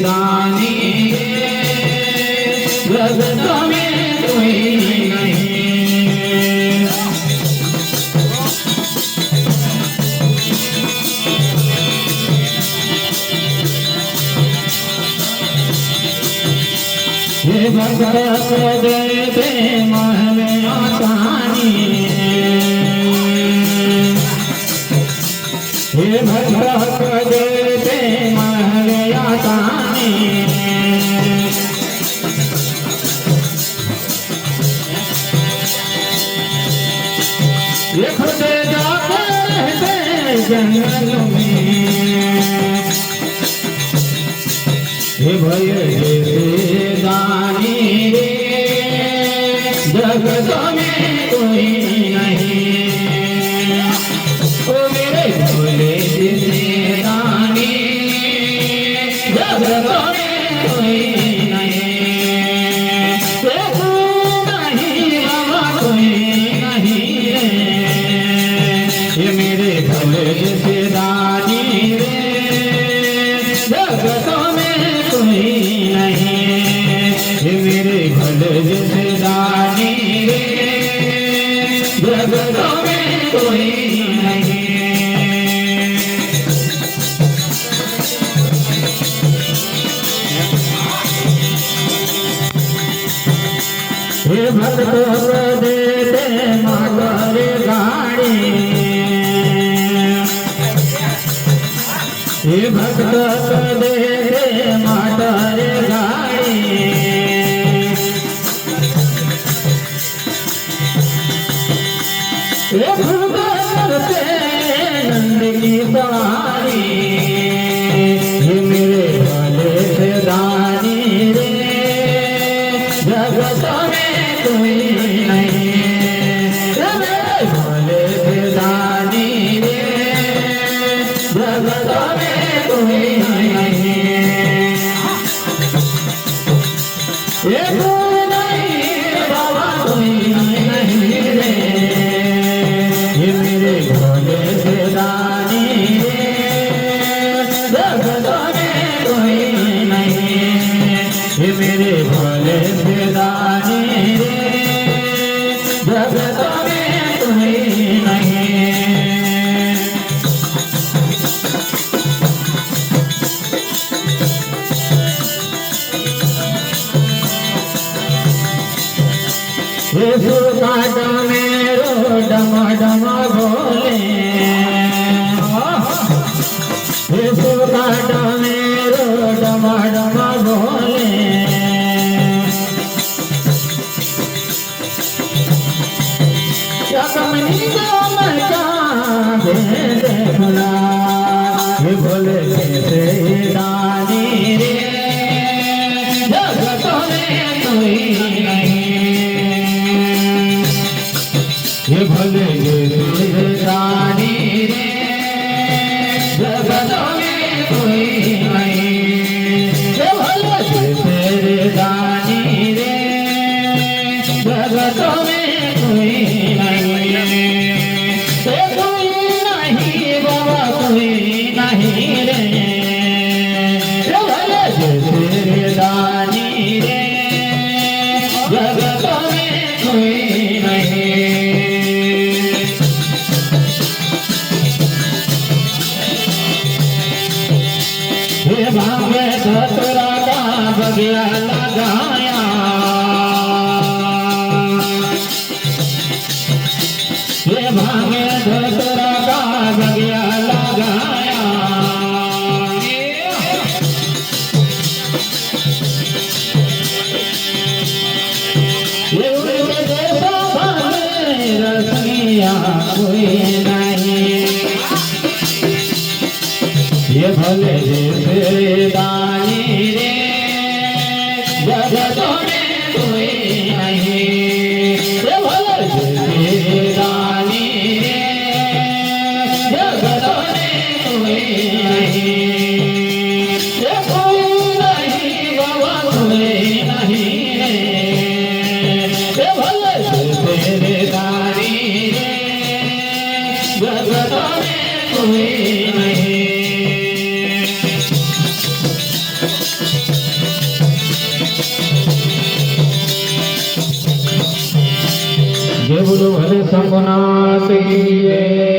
दानी जगत में कोई नहीं। हे भगत देते महल आसानी, हे भगत देते महल आसानी। ये खुद जाते रहते जंगल में, हे भय देते दानी रे जगत में कोई नहीं। ओ मेरे भोले देते दानी जगत में कोई नहीं। तू नहीं बाबा कोई नहीं रे, ये मेरे भोले देते दानी रे जगत में कोई नहीं। ये मेरे भले जैसे दानी रे जगत में कोई नहीं। हे भक्त देते मातर गाड़ी, हे भक्त देते मातर गाड़ी। हे भगत से नंद की सवारी, हे मेरे भले से दानी रे जगत में कोई नहीं। हे मेरे भले से दानी रे जगत में कोई नहीं। ये कोई नहीं बाबा कोई नहीं रे, ये मेरे भोले से दानी रे जगत में कोई नहीं। ये मेरे भोले से दानी रे जगत में कोई नहीं। ये सुरकाट में रो डम डम बोले, ये सुरकाट में रो डम डम बोले। क्या कमनी को मचा दे देखला, ये बोले कैसे दानी रे जगत में कोई नहीं। ये भले जैसे दानी रे जगत में कोई नहीं। ये भले जैसे दानी रे जगत में कोई नहीं। ये कोई नहीं बाबा कोई नहीं रे, ये भले जैसे दानी रे जगत में कोई नहीं। हे भावे धतरा का बगिया लगाया, हे भावे धतरा का बगिया लगाया। ये उनके जैसा भावे रसिया कोई नहीं। ये भले जैसे दानी रे जगत में कोई नहीं। ये भले जैसे दानी रे जगत में कोई नहीं। ये कोई नहीं बाबा कोई नहीं रे, ये भले जैसे दानी रे जगत में कोई नहीं। बोलो भले सपनाथ की जय।